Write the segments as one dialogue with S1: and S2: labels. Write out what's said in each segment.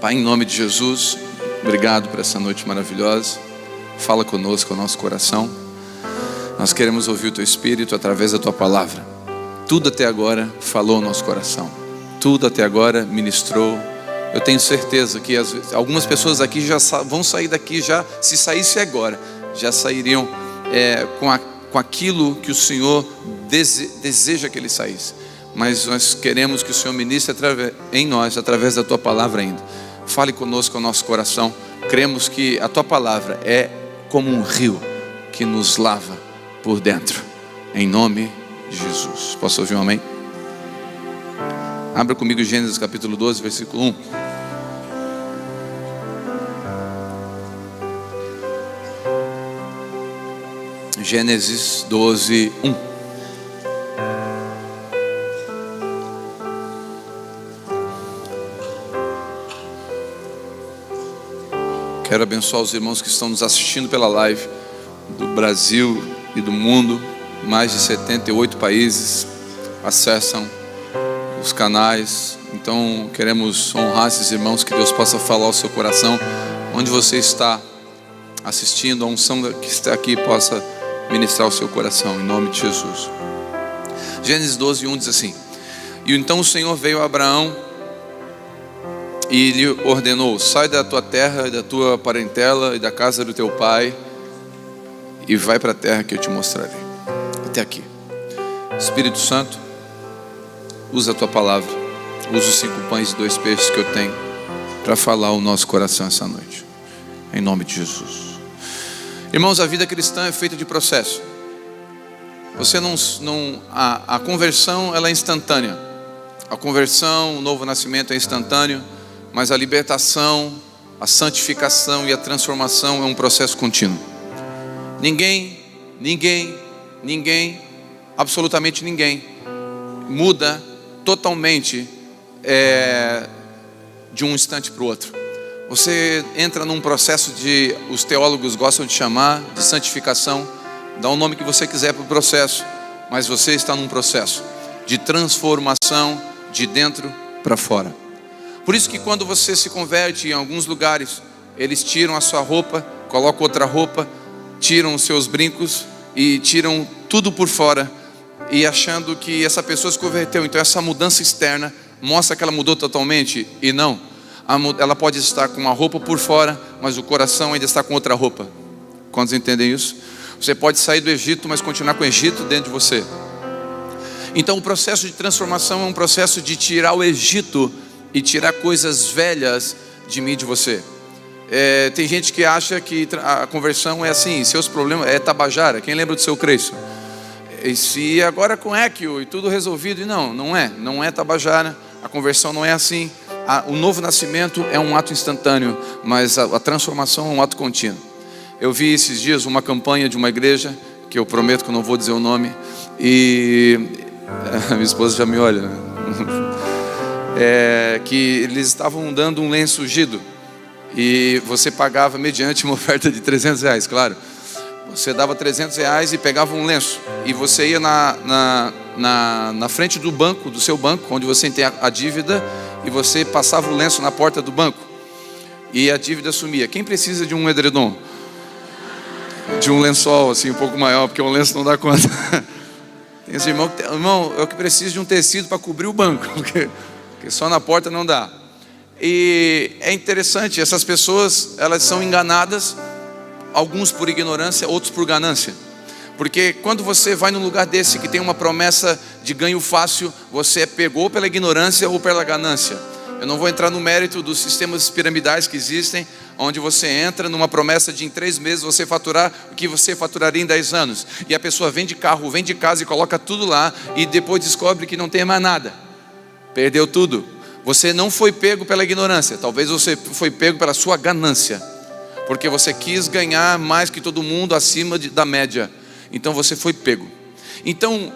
S1: Pai, em nome de Jesus, obrigado por essa noite maravilhosa. Fala conosco, o nosso coração. Nós queremos ouvir o Teu Espírito através da Tua palavra. Tudo até agora falou ao nosso coração. Tudo até agora ministrou. Eu tenho certeza que algumas pessoas aqui já vão sair daqui, já, se saísse agora, já sairiam com aquilo que o Senhor deseja que ele saísse. Mas nós queremos que o Senhor ministre em nós, através da Tua palavra ainda. Fale conosco ao nosso coração. Cremos que a Tua palavra é como um rio que nos lava por dentro. Em nome de Jesus. Posso ouvir um amém? Abra comigo Gênesis capítulo 12, versículo 1. Gênesis 12, 1. Quero abençoar os irmãos que estão nos assistindo pela live do Brasil e do mundo. Mais de 78 países acessam os canais. Então queremos honrar esses irmãos, que Deus possa falar ao seu coração. Onde você está assistindo, a unção que está aqui possa ministrar o seu coração, em nome de Jesus. Gênesis 12, 1 diz assim: E então o Senhor veio a Abraão e lhe ordenou: sai da tua terra e da tua parentela e da casa do teu pai e vai para a terra que eu te mostrarei. Até aqui. Espírito Santo, usa a tua palavra, usa os 5 pães e 2 peixes que eu tenho para falar ao nosso coração essa noite, em nome de Jesus. Irmãos, a vida cristã é feita de processo. Você a conversão ela é instantânea. A conversão, o novo nascimento é instantâneo. Mas a libertação, a santificação e a transformação é um processo contínuo. Ninguém, absolutamente ninguém muda totalmente de um instante para o outro. Você entra num processo os teólogos gostam de chamar de santificação. Dá o nome que você quiser para o processo, mas você está num processo de transformação de dentro para fora. Por isso que quando você se converte, em alguns lugares eles tiram a sua roupa, colocam outra roupa, tiram os seus brincos e tiram tudo por fora, e achando que essa pessoa se converteu. Então essa mudança externa mostra que ela mudou totalmente, e não. Ela pode estar com uma roupa por fora, mas o coração ainda está com outra roupa. Quantos entendem isso? Você pode sair do Egito, mas continuar com o Egito dentro de você. Então o processo de transformação é um processo de tirar o Egito e tirar coisas velhas de mim e de você. Tem gente que acha que a conversão é assim, seus problemas é tabajara. Quem lembra do seu Creço? E se agora com Equio e tudo resolvido? E não é tabajara. A conversão não é assim. O novo nascimento é um ato instantâneo, mas a transformação é um ato contínuo. Eu vi esses dias uma campanha de uma igreja, que eu prometo que eu não vou dizer o nome, e a minha esposa já me olha, né? Que eles estavam dando um lenço ungido, e você pagava mediante uma oferta de R$300, claro. Você dava R$300 e pegava um lenço, e você ia na frente do banco, do seu banco, onde você tem a dívida, e você passava o lenço na porta do banco, e a dívida sumia. Quem precisa de um edredom? De um lençol assim um pouco maior, porque um lenço não dá conta. Tem esse irmão eu que preciso de um tecido para cobrir o banco, porque só na porta não dá. E é interessante, essas pessoas, elas são enganadas, alguns por ignorância, outros por ganância. Porque quando você vai num lugar desse que tem uma promessa de ganho fácil, você pegou pela ignorância ou pela ganância. Eu não vou entrar no mérito dos sistemas piramidais que existem, onde você entra numa promessa de em 3 meses você faturar o que você faturaria em 10 anos. E a pessoa vende carro, vende casa e coloca tudo lá, e depois descobre que não tem mais nada. Perdeu tudo. Você não foi pego pela ignorância, talvez você foi pego pela sua ganância, porque você quis ganhar mais que todo mundo, acima da média. Então você foi pego. Então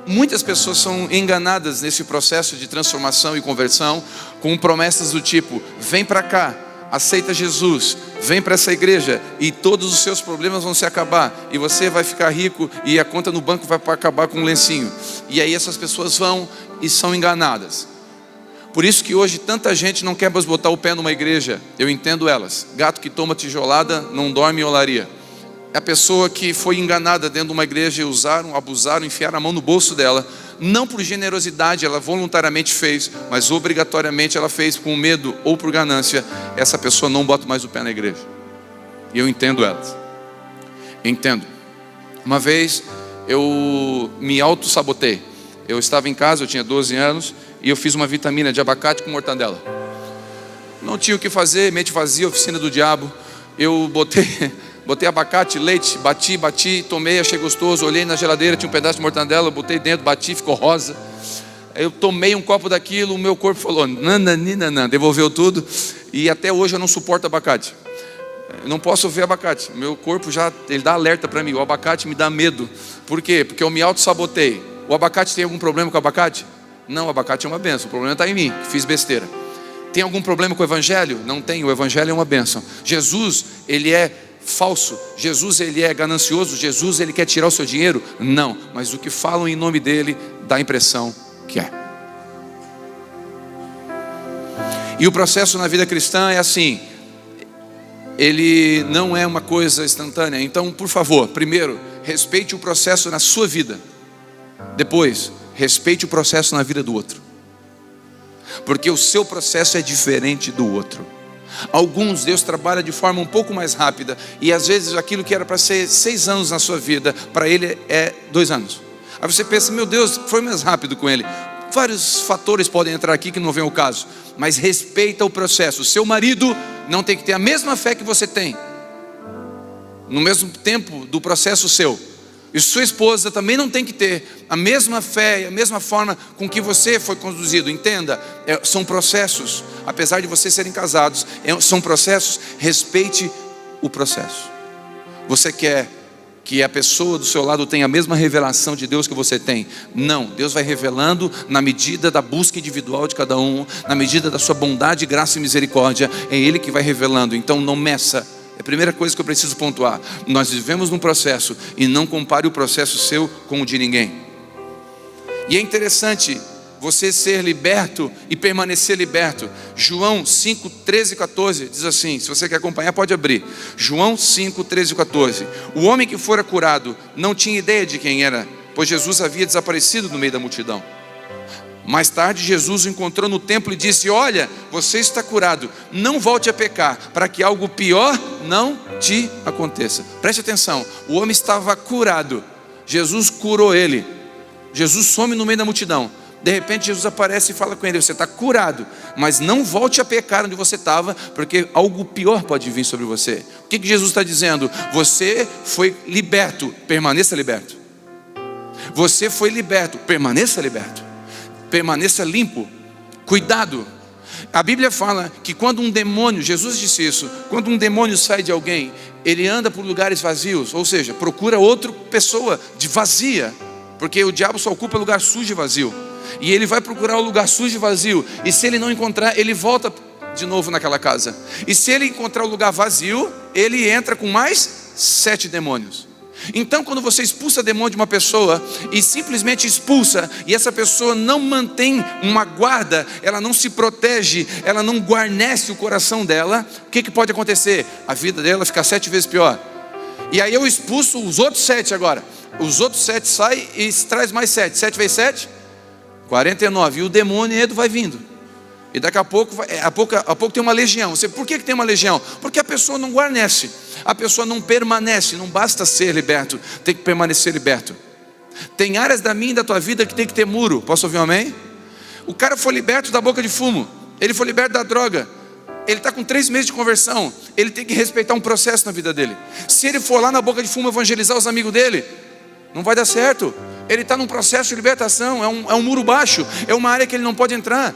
S1: muitas pessoas são enganadas nesse processo de transformação e conversão, com promessas do tipo: vem para cá, aceita Jesus, vem para essa igreja e todos os seus problemas vão se acabar, e você vai ficar rico, e a conta no banco vai acabar com um lencinho. E aí essas pessoas vão e são enganadas. Por isso que hoje tanta gente não quer mais botar o pé numa igreja. Eu entendo elas. Gato que toma tijolada não dorme em olaria. É a pessoa que foi enganada dentro de uma igreja e usaram, abusaram, enfiaram a mão no bolso dela. Não por generosidade, ela voluntariamente fez, mas obrigatoriamente ela fez com medo ou por ganância. Essa pessoa não bota mais o pé na igreja. E eu entendo elas. Entendo. Uma vez eu me auto-sabotei. Eu estava em casa, eu tinha 12 anos, e eu fiz uma vitamina de abacate com mortadela. Não tinha o que fazer, mente vazia, oficina do diabo. Eu botei abacate, leite, bati, tomei, achei gostoso. Olhei na geladeira, tinha um pedaço de mortadela, botei dentro, bati, ficou rosa. Eu tomei um copo daquilo, o meu corpo falou, nananina, devolveu tudo. E até hoje eu não suporto abacate. Eu não posso ver abacate. Meu corpo já, ele dá alerta para mim. O abacate me dá medo. Por quê? Porque eu me auto-sabotei. O abacate tem algum problema com o abacate? Não, o abacate é uma bênção. O problema está em mim, que fiz besteira. Tem algum problema com o evangelho? Não tem, o evangelho é uma bênção. Jesus, ele é falso. Jesus, ele é ganancioso. Jesus, ele quer tirar o seu dinheiro? Não, mas o que falam em nome dele dá a impressão que é. E o processo na vida cristã é assim, ele não é uma coisa instantânea. Então, por favor, primeiro, respeite o processo na sua vida. Depois, respeite o processo na vida do outro, porque o seu processo é diferente do outro. Alguns Deus trabalha de forma um pouco mais rápida, e às vezes aquilo que era para ser 6 anos na sua vida, para ele é 2 anos. Aí você pensa, meu Deus, foi mais rápido com ele. Vários fatores podem entrar aqui que não vem ao caso, mas respeita o processo. O seu marido não tem que ter a mesma fé que você tem, no mesmo tempo do processo seu. E sua esposa também não tem que ter a mesma fé e a mesma forma com que você foi conduzido. Entenda, são processos. Apesar de vocês serem casados, são processos. Respeite o processo. Você quer que a pessoa do seu lado tenha a mesma revelação de Deus que você tem? Não, Deus vai revelando na medida da busca individual de cada um, na medida da sua bondade, graça e misericórdia. É Ele que vai revelando. Então não meça. É a primeira coisa que eu preciso pontuar. Nós vivemos num processo, e não compare o processo seu com o de ninguém. E é interessante você ser liberto e permanecer liberto. João 5, 13 e 14 diz assim, se você quer acompanhar pode abrir. João 5, 13 e 14. O homem que fora curado não tinha ideia de quem era, pois Jesus havia desaparecido no meio da multidão. Mais tarde Jesus o encontrou no templo e disse, olha, você está curado, não volte a pecar, para que algo pior não te aconteça. Preste atenção, o homem estava curado, Jesus curou ele. Jesus some no meio da multidão. De repente Jesus aparece e fala com ele, você está curado, mas não volte a pecar onde você estava, porque algo pior pode vir sobre você. O que Jesus está dizendo? Você foi liberto, permaneça liberto. Você foi liberto, permaneça liberto. Permaneça limpo, cuidado. A Bíblia fala que quando um demônio, Jesus disse isso, quando um demônio sai de alguém, ele anda por lugares vazios, ou seja, procura outra pessoa de vazia, porque o diabo só ocupa lugar sujo e vazio, e ele vai procurar o lugar sujo e vazio, e se ele não encontrar, ele volta de novo naquela casa, e se ele encontrar o lugar vazio, ele entra com mais 7 demônios. Então quando você expulsa demônio de uma pessoa, e simplesmente expulsa, e essa pessoa não mantém uma guarda, ela não se protege, ela não guarnece o coração dela, o que pode acontecer? A vida dela fica 7 vezes pior. E aí eu expulso os outros 7 agora. Os outros 7 saem e traz mais 7. 7 vezes 7? 49. E o demônio vai vindo. E daqui a pouco tem uma legião. Por que tem uma legião? Porque a pessoa não guarnece, a pessoa não permanece. Não basta ser liberto, tem que permanecer liberto. Tem áreas da minha e da tua vida que tem que ter muro. Posso ouvir um amém? O cara foi liberto da boca de fumo, ele foi liberto da droga, ele está com 3 meses de conversão, ele tem que respeitar um processo na vida dele. Se ele for lá na boca de fumo evangelizar os amigos dele, não vai dar certo. Ele está num processo de libertação, é um muro baixo, é uma área que ele não pode entrar.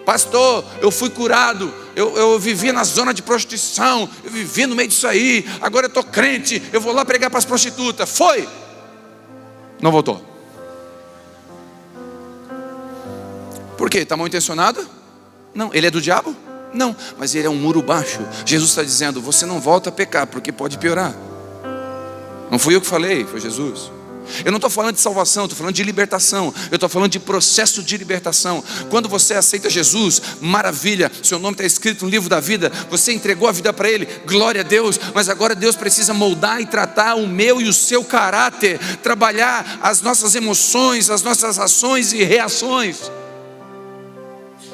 S1: Pastor, eu fui curado, eu vivia na zona de prostituição, eu vivia no meio disso aí, agora eu estou crente, eu vou lá pregar para as prostitutas. Foi? Não voltou. Por quê? Está mal intencionado? Não. Ele é do diabo? Não, mas ele é um muro baixo. Jesus está dizendo, você não volta a pecar, porque pode piorar. Não fui eu que falei, foi Jesus. Eu não estou falando de salvação, estou falando de libertação. Eu estou falando de processo de libertação. Quando você aceita Jesus, maravilha, seu nome está escrito no livro da vida, você entregou a vida para Ele, glória a Deus. Mas agora Deus precisa moldar e tratar o meu e o seu caráter, trabalhar as nossas emoções, as nossas ações e reações.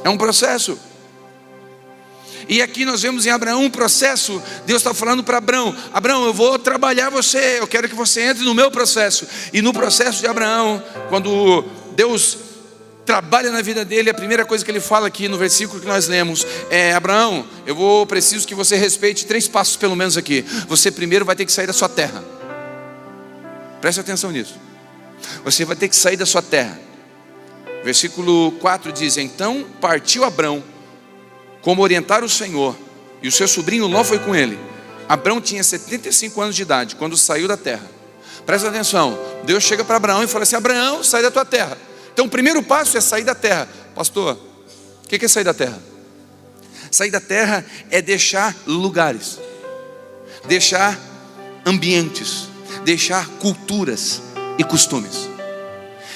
S1: É um processo. E aqui nós vemos em Abraão um processo. Deus está falando para Abraão: Abraão, eu vou trabalhar você, eu quero que você entre no meu processo. E no processo de Abraão, quando Deus trabalha na vida dele, a primeira coisa que ele fala aqui no versículo que nós lemos é: Abraão, preciso que você respeite 3 passos pelo menos aqui. Você primeiro vai ter que sair da sua terra. Preste atenção nisso. Você vai ter que sair da sua terra. Versículo 4 diz: então partiu Abraão, como orientar o Senhor, e o seu sobrinho Ló foi com ele. Abraão tinha 75 anos de idade quando saiu da terra. Presta atenção, Deus chega para Abraão e fala assim: Abraão, sai da tua terra. Então o primeiro passo é sair da terra. Pastor, o que é sair da terra? Sair da terra é deixar lugares, deixar ambientes, deixar culturas e costumes.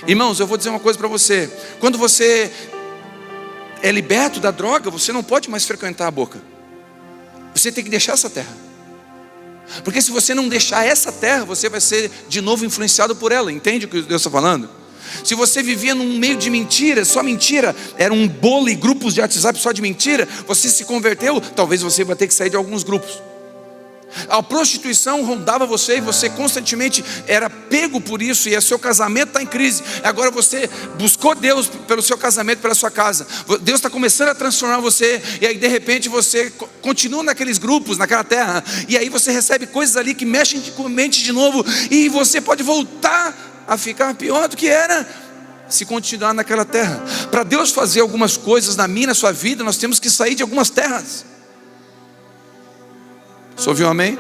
S1: Irmãos, eu vou dizer uma coisa para você: quando você é liberto da droga, você não pode mais frequentar a boca. Você tem que deixar essa terra. Porque se você não deixar essa terra, você vai ser de novo influenciado por ela. Entende o que Deus está falando? Se você vivia num meio de mentira, só mentira, era um bolo e grupos de WhatsApp só de mentira, você se converteu, talvez você vai ter que sair de alguns grupos. A prostituição rondava você e você constantemente era pego por isso, e o seu casamento está em crise. Agora você buscou Deus pelo seu casamento, pela sua casa. Deus está começando a transformar você, e aí de repente você continua naqueles grupos, naquela terra, e aí você recebe coisas ali que mexem com a mente de novo, e você pode voltar a ficar pior do que era se continuar naquela terra. Para Deus fazer algumas coisas na minha, na sua vida, nós temos que sair de algumas terras. Você ouviu um amém?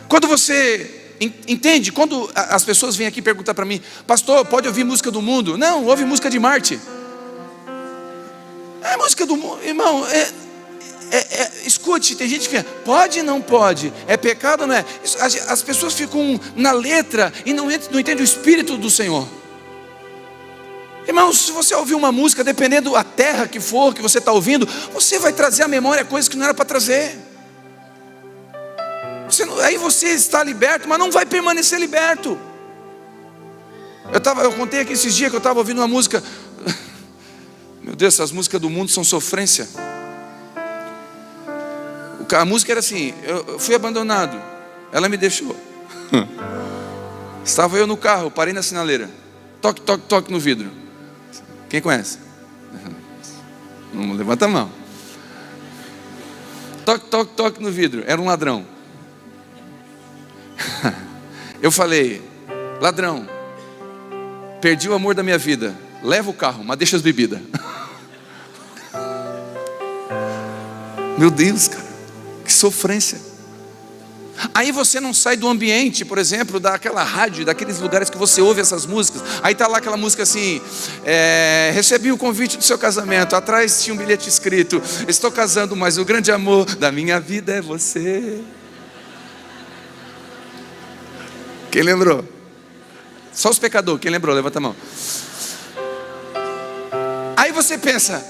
S1: Quando você entende, quando as pessoas vêm aqui perguntar para mim: pastor, pode ouvir música do mundo? Não, ouve música de Marte. É música do mundo, irmão. Escute, tem gente que pode, não pode, é pecado ou não é? As pessoas ficam na letra e não entendem o Espírito do Senhor. Irmão, se você ouvir uma música, dependendo da terra que for, que você está ouvindo, você vai trazer à memória coisas que não era para trazer. Aí você está liberto, mas não vai permanecer liberto. Eu contei aqui esses dias que eu estava ouvindo uma música. Meu Deus, essas músicas do mundo são sofrência. A música era assim: eu fui abandonado, ela me deixou. Estava eu no carro, parei na sinaleira, toque, toque, toque no vidro. Quem conhece? Não levanta a mão. Toque, toque, toque no vidro. Era um ladrão. Eu falei: ladrão, perdi o amor da minha vida, leva o carro, mas deixa as bebidas. Meu Deus, cara, que sofrência. Aí você não sai do ambiente, por exemplo, daquela rádio, daqueles lugares que você ouve essas músicas. Aí está lá aquela música assim: recebi o convite do seu casamento, atrás tinha um bilhete escrito: estou casando, mas o grande amor da minha vida é você. Quem lembrou? Só os pecadores, quem lembrou? Levanta a mão. Aí você pensa: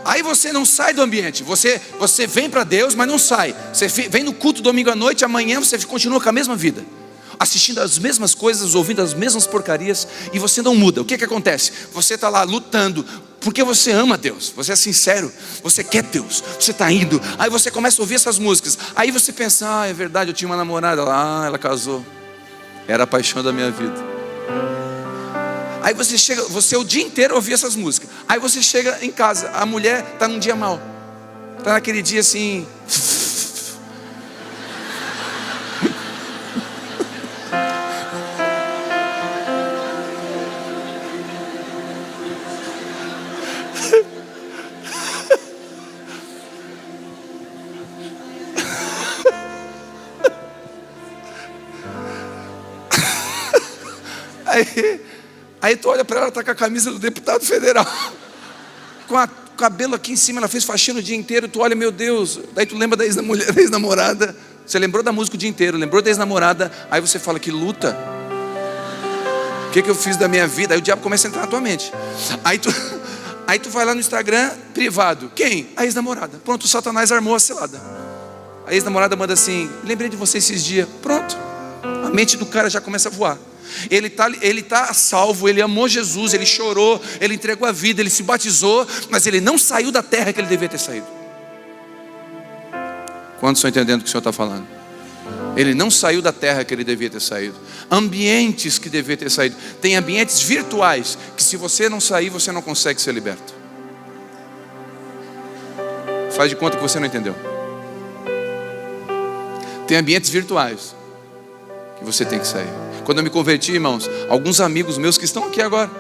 S1: aí você não sai do ambiente. Você vem para Deus, mas não sai. Você vem no culto domingo à noite, amanhã você continua com a mesma vida, assistindo as mesmas coisas, ouvindo as mesmas porcarias, e você não muda. O que acontece? Você está lá lutando, porque você ama Deus, você é sincero, você quer Deus, você está indo. Aí você começa a ouvir essas músicas. Aí você pensa: é verdade, eu tinha uma namorada lá, ela casou, era a paixão da minha vida. Aí você chega, você o dia inteiro ouvir essas músicas. Aí você chega em casa, a mulher está num dia mau, está naquele dia assim. Aí tu olha para ela, está com a camisa do deputado federal, com o cabelo aqui em cima, ela fez faxina o dia inteiro. Tu olha: meu Deus. Daí tu lembra da ex-namorada. Você lembrou da música o dia inteiro, lembrou da ex-namorada. Aí você fala: que luta. que eu fiz da minha vida? Aí o diabo começa a entrar na tua mente. Aí tu vai lá no Instagram privado. Quem? A ex-namorada. Pronto, o Satanás armou a cilada. A ex-namorada manda assim: lembrei de você esses dias. Pronto, a mente do cara já começa a voar. Ele tá salvo, ele amou Jesus, ele chorou, ele entregou a vida, ele se batizou, mas ele não saiu da terra que ele devia ter saído. Quantos estão entendendo o que o Senhor está falando? Ele não saiu da terra que ele devia ter saído. Ambientes que devia ter saído. Tem ambientes virtuais que, se você não sair, você não consegue ser liberto. Faz de conta que você não entendeu. Tem ambientes virtuais que você tem que sair. Quando eu me converti, irmãos, alguns amigos meus que estão aqui agora,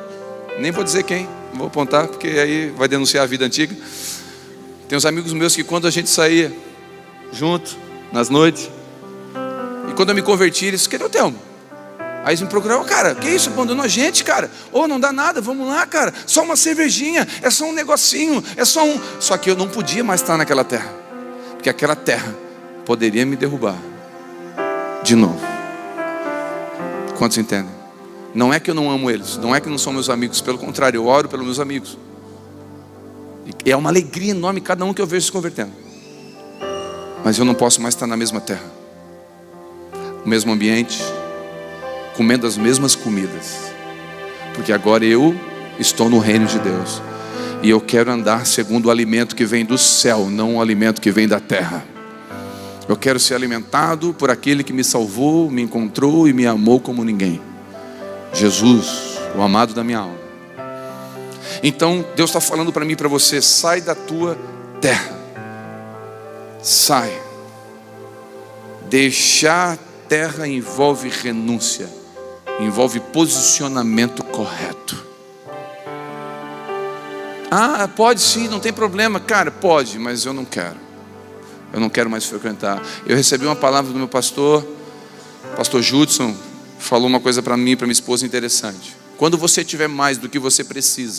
S1: nem vou dizer quem, não vou apontar, porque aí vai denunciar a vida antiga. Tem uns amigos meus que, quando a gente saía junto, nas noites, e quando eu me converti, eles: cadê o Telmo? Aí eles me procuraram: cara, que isso, abandonou a gente, cara? Não dá nada, vamos lá, cara, só uma cervejinha, é só um negocinho, é só um... Só que eu não podia mais estar naquela terra, porque aquela terra poderia me derrubar de novo. Quantos entendem? Não é que eu não amo eles, não é que não são meus amigos, pelo contrário, eu oro pelos meus amigos. E é uma alegria enorme cada um que eu vejo se convertendo. Mas eu não posso mais estar na mesma terra, no mesmo ambiente, comendo as mesmas comidas, porque agora eu estou no reino de Deus, e eu quero andar segundo o alimento que vem do céu, não o alimento que vem da terra. Eu quero ser alimentado por aquele que me salvou, me encontrou e me amou como ninguém. Jesus, o amado da minha alma. Então Deus está falando para mim e para você: sai da tua terra. Sai. Deixar a terra envolve renúncia, envolve posicionamento correto. Pode sim, não tem problema. Cara, pode, mas eu não quero. Eu não quero mais frequentar. Eu recebi uma palavra do meu pastor Judson, falou uma coisa para mim e para minha esposa interessante. Quando você tiver mais do que você precisa,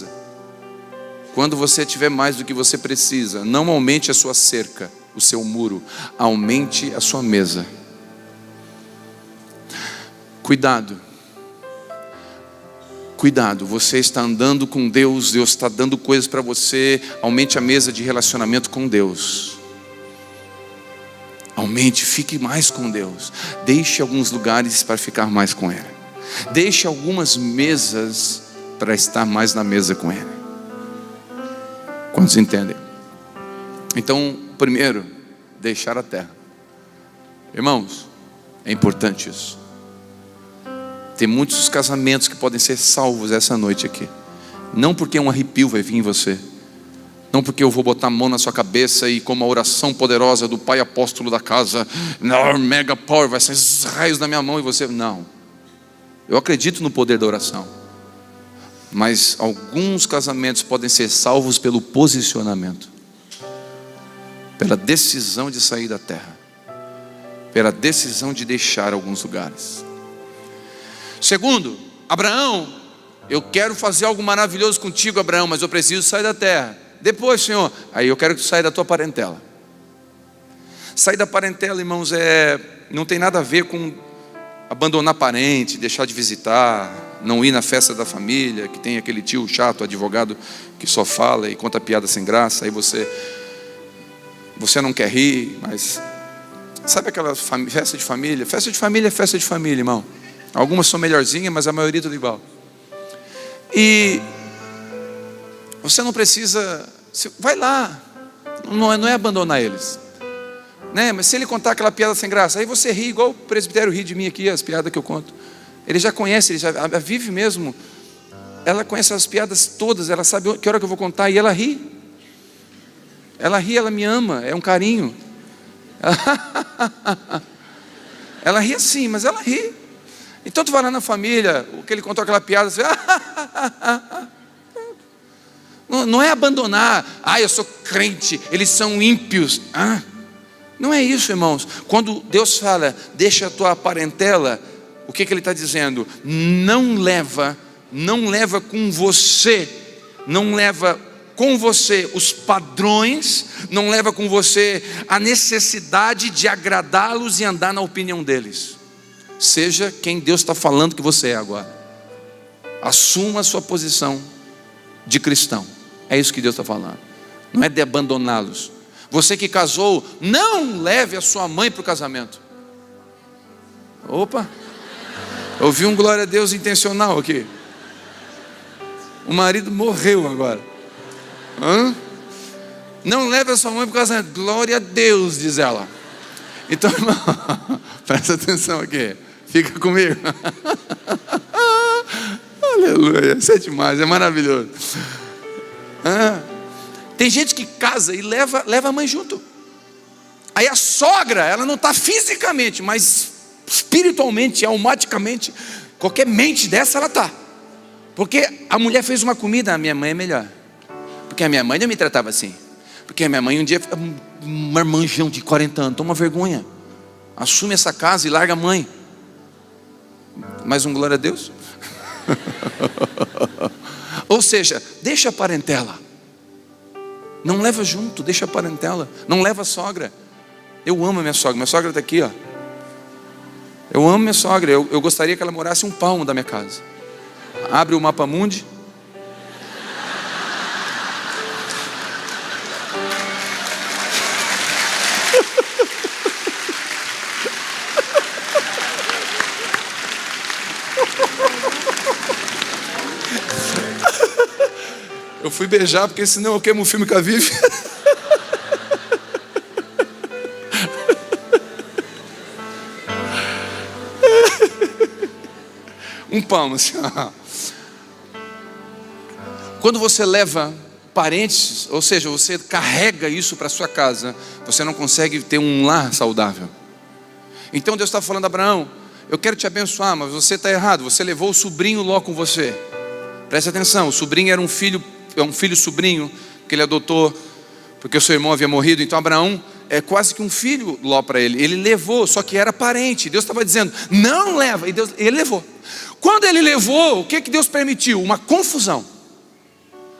S1: não aumente a sua cerca, o seu muro, aumente a sua mesa. Cuidado, você está andando com Deus, Deus está dando coisas para você. Aumente a mesa de relacionamento com Deus. Aumente, fique mais com Deus. Deixe alguns lugares para ficar mais com Ele. Deixe algumas mesas para estar mais na mesa com Ele. Quantos entendem? Então, primeiro, deixar a terra. Irmãos, é importante isso. Tem muitos casamentos que podem ser salvos essa noite aqui. Não porque um arrepio vai vir em você, não porque eu vou botar a mão na sua cabeça e, como a oração poderosa do pai apóstolo da casa, mega power, vai sair esses raios na minha mão e você... Não, eu acredito no poder da oração, mas alguns casamentos podem ser salvos pelo posicionamento, pela decisão de sair da terra, pela decisão de deixar alguns lugares. Segundo, Abraão: eu quero fazer algo maravilhoso contigo, Abraão, mas eu preciso sair da terra. Depois, Senhor, aí eu quero que tu saia da tua parentela. Sair da parentela, irmãos, não tem nada a ver com abandonar parente, deixar de visitar, não ir na festa da família, que tem aquele tio chato, advogado, que só fala e conta piada sem graça. Aí você não quer rir, mas sabe aquela festa de família? Festa de família é festa de família, irmão. Algumas são melhorzinhas, mas a maioria é tudo igual. E você não precisa, vai lá, não é abandonar eles, né? Mas se ele contar aquela piada sem graça, aí você ri, igual o presbitério ri de mim aqui, as piadas que eu conto. Ele já conhece, ele já vive mesmo. Ela conhece as piadas todas, ela sabe que hora que eu vou contar, e ela ri. Ela ri, ela me ama, é um carinho. Ela ri assim, mas ela ri. Então tu vai lá na família, o que ele contou aquela piada, você... Não é abandonar. Eu sou crente, eles são ímpios. Não é isso, irmãos. Quando Deus fala, deixa a tua parentela, o que Ele está dizendo? Não leva com você, os padrões, não leva com você a necessidade de agradá-los e andar na opinião deles. Seja quem Deus está falando que você é agora. Assuma a sua posição de cristão. É isso que Deus está falando. Não é de abandoná-los. Você que casou, não leve a sua mãe para o casamento. Opa, ouvi um glória a Deus intencional aqui. O marido morreu agora. Não leve a sua mãe para o casamento. Glória a Deus, diz ela. Então, irmão, presta atenção aqui. Fica comigo. Aleluia, isso é demais, é maravilhoso. Tem gente que casa e leva a mãe junto. Aí a sogra, ela não está fisicamente, mas espiritualmente, almaticamente, qualquer mente dessa ela está. Porque a mulher fez uma comida, a minha mãe é melhor. Porque a minha mãe não me tratava assim. Porque a minha mãe um dia, um marmanjão de 40 anos, toma vergonha. Assume essa casa e larga a mãe. Mais um glória a Deus. Ou seja, deixa a parentela. Não leva junto, deixa a parentela. Não leva a sogra. Eu amo a minha sogra está aqui, ó. Eu amo minha sogra, eu gostaria que ela morasse um palmo da minha casa. Abre o mapa mundi. Eu fui beijar, porque senão eu queimo o filme com a Vivi. Um palmo assim. Quando você leva parentes, ou seja, você carrega isso para sua casa, você não consegue ter um lar saudável. Então Deus está falando a Abraão: eu quero te abençoar, mas você está errado. Você levou o sobrinho Ló com você. Preste atenção, o sobrinho era um filho sobrinho, que ele adotou, porque o seu irmão havia morrido. Então Abraão é quase que um filho Ló para ele. Ele levou, só que era parente. Deus estava dizendo: não leva, e ele levou. Quando ele levou, o que Deus permitiu? Uma confusão.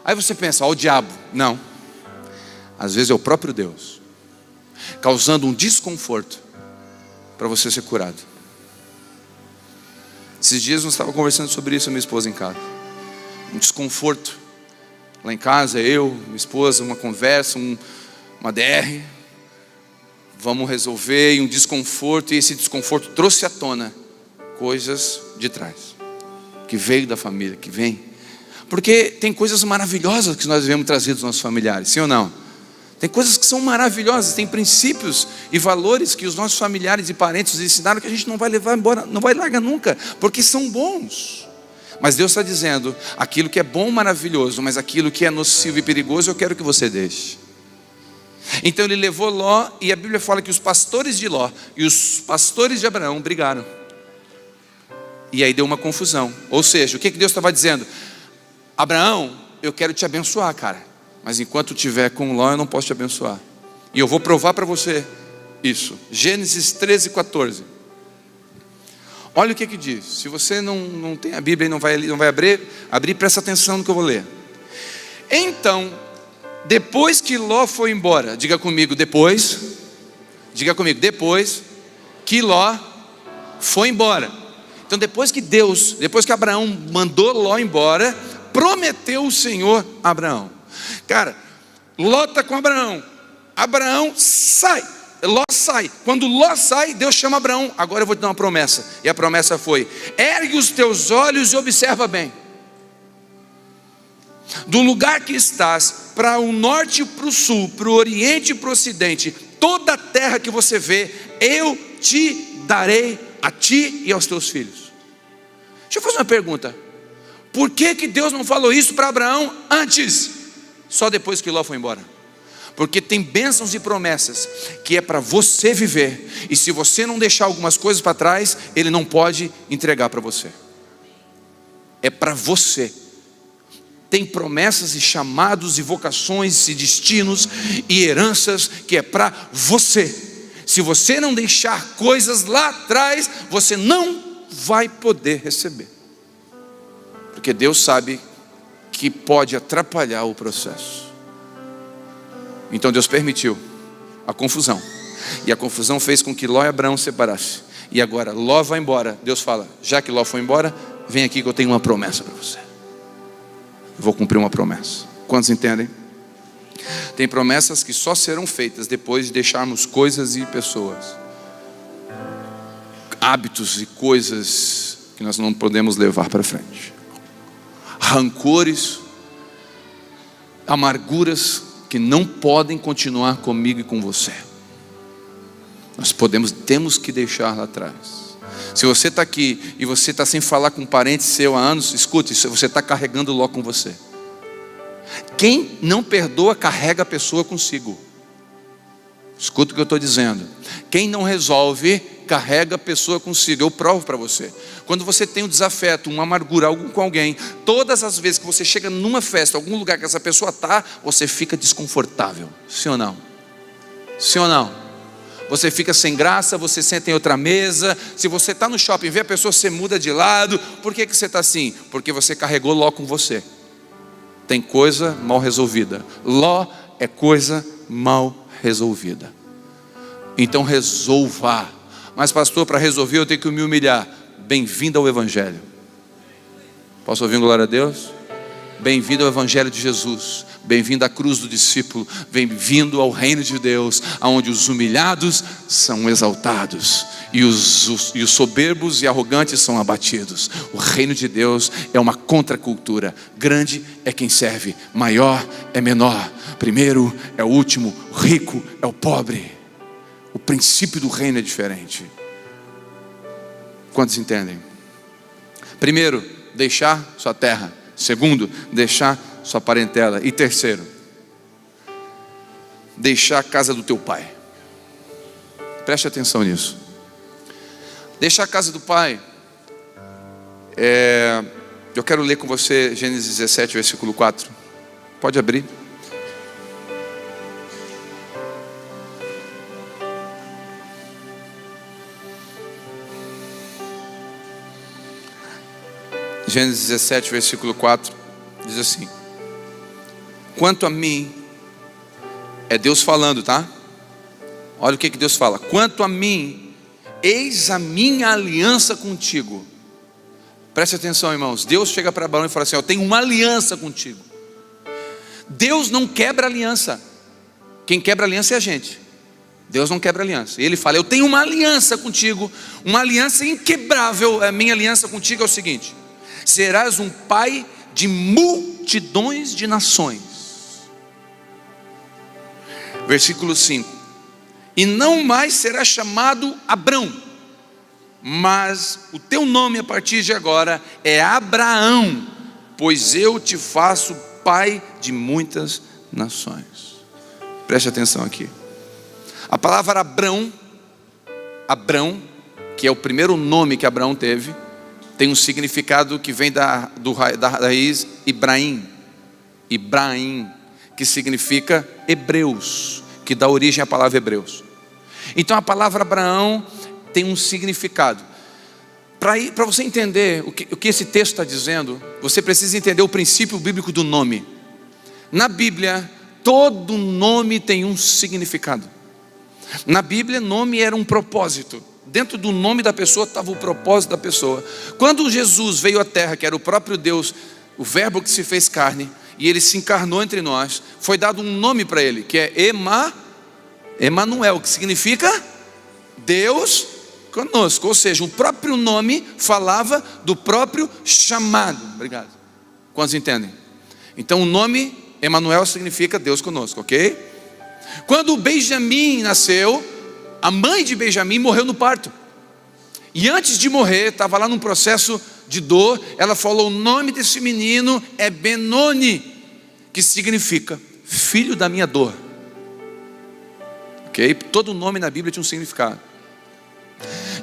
S1: Aí você pensa: ó, o diabo. Não, às vezes é o próprio Deus causando um desconforto para você ser curado. Esses dias nós estávamos conversando sobre isso, a minha esposa em casa. Um desconforto lá em casa, eu, minha esposa, uma conversa, uma DR. Vamos resolver, e um desconforto, e esse desconforto trouxe à tona coisas de trás, que veio da família, que vem. Porque tem coisas maravilhosas que nós devemos trazer dos nossos familiares, sim ou não? Tem coisas que são maravilhosas, tem princípios e valores que os nossos familiares e parentes nos ensinaram, que a gente não vai levar embora, não vai largar nunca, porque são bons. Mas Deus está dizendo: aquilo que é bom, maravilhoso, mas aquilo que é nocivo e perigoso, eu quero que você deixe. Então ele levou Ló, e a Bíblia fala que os pastores de Ló e os pastores de Abraão brigaram. E aí deu uma confusão. Ou seja, o que Deus estava dizendo? Abraão, eu quero te abençoar, cara, mas enquanto estiver com Ló, eu não posso te abençoar. E eu vou provar para você isso. Gênesis 13:14. Olha o que diz. Se você não tem a Bíblia e não vai abrir, presta atenção no que eu vou ler. Então, depois que Ló foi embora, diga comigo, depois que Ló foi embora. Então depois que Abraão mandou Ló embora, prometeu o Senhor a Abraão. Cara, Ló está com Abraão. Abraão sai. Ló sai. Quando Ló sai, Deus chama Abraão: agora eu vou te dar uma promessa. E a promessa foi: ergue os teus olhos e observa bem. Do lugar que estás, para o norte e para o sul, para o oriente e para o ocidente, toda a terra que você vê, eu te darei a ti e aos teus filhos. Deixa eu fazer uma pergunta: por que Deus não falou isso para Abraão antes? Só depois que Ló foi embora? Porque tem bênçãos e promessas que é para você viver, e se você não deixar algumas coisas para trás, Ele não pode entregar para você. É para você. Tem promessas e chamados e vocações e destinos e heranças que é para você. Se você não deixar coisas lá atrás, você não vai poder receber, porque Deus sabe que pode atrapalhar o processo. Então Deus permitiu a confusão, e a confusão fez com que Ló e Abraão se separassem. E agora Ló vai embora. Deus fala: já que Ló foi embora, vem aqui que eu tenho uma promessa para você. Eu vou cumprir uma promessa. Quantos entendem? Tem promessas que só serão feitas depois de deixarmos coisas e pessoas, hábitos e coisas que nós não podemos levar para frente. Rancores, amarguras que não podem continuar comigo e com você. Temos que deixar lá atrás. Se você está aqui e você está sem falar com um parente seu há anos, escute, você está carregando Ló com você. Quem não perdoa, carrega a pessoa consigo. Escuta o que eu estou dizendo. Quem não resolve, carrega a pessoa consigo. Eu provo para você. Quando você tem um desafeto, uma amargura, algo com alguém, todas as vezes que você chega numa festa, algum lugar que essa pessoa está, você fica desconfortável. Sim ou não? Sim ou não? Você fica sem graça, você senta em outra mesa. Se você está no shopping, vê a pessoa, você muda de lado. Por que você está assim? Porque você carregou Ló com você. Tem coisa mal resolvida. Ló é coisa mal resolvida. Então resolva. Mas pastor, para resolver eu tenho que me humilhar. Bem-vindo ao Evangelho. Posso ouvir glória a Deus? Bem-vindo ao Evangelho de Jesus. Bem-vindo à cruz do discípulo. Bem-vindo ao reino de Deus, onde os humilhados são exaltados e os soberbos e arrogantes são abatidos. O reino de Deus é uma contracultura. Grande é quem serve, maior é menor, primeiro é o último, o rico é o pobre. O princípio do reino é diferente. Quantos entendem? Primeiro, deixar sua terra. Segundo, deixar sua parentela. E terceiro, deixar a casa do teu pai. Preste atenção nisso. Deixar a casa do pai. Eu quero ler com você Gênesis 17, versículo 4. Pode abrir. Gênesis 17, versículo 4, diz assim: quanto a mim, é Deus falando, tá? Olha o que Deus fala. Quanto a mim, eis a minha aliança contigo. Preste atenção, irmãos. Deus chega para Abraão e fala assim: eu tenho uma aliança contigo. Deus não quebra aliança. Quem quebra aliança é a gente. Deus não quebra aliança. E Ele fala: eu tenho uma aliança contigo, uma aliança inquebrável. A minha aliança contigo é o seguinte: serás um pai de multidões de nações. Versículo 5: e não mais será chamado Abrão, mas o teu nome a partir de agora é Abraão, pois eu te faço pai de muitas nações. Preste atenção aqui. A palavra Abrão, que é o primeiro nome que Abraão teve, tem um significado que vem da raiz Ibrahim, que significa hebreus, que dá origem à palavra hebreus. Então a palavra Abraão tem um significado. Para você entender o que esse texto está dizendo, você precisa entender o princípio bíblico do nome. Na Bíblia, todo nome tem um significado. Na Bíblia, nome era um propósito. Dentro do nome da pessoa estava o propósito da pessoa. Quando Jesus veio à terra, que era o próprio Deus, o verbo que se fez carne, e Ele se encarnou entre nós, foi dado um nome para Ele, que é Emanuel, que significa Deus conosco. Ou seja, o próprio nome falava do próprio chamado. Obrigado. Quantos entendem? Então o nome Emanuel significa Deus conosco, ok? Quando Benjamim nasceu, a mãe de Benjamim morreu no parto. E antes de morrer, estava lá num processo de dor, ela falou: o nome desse menino é Benoni, que significa filho da minha dor. Ok? Todo nome na Bíblia tinha um significado.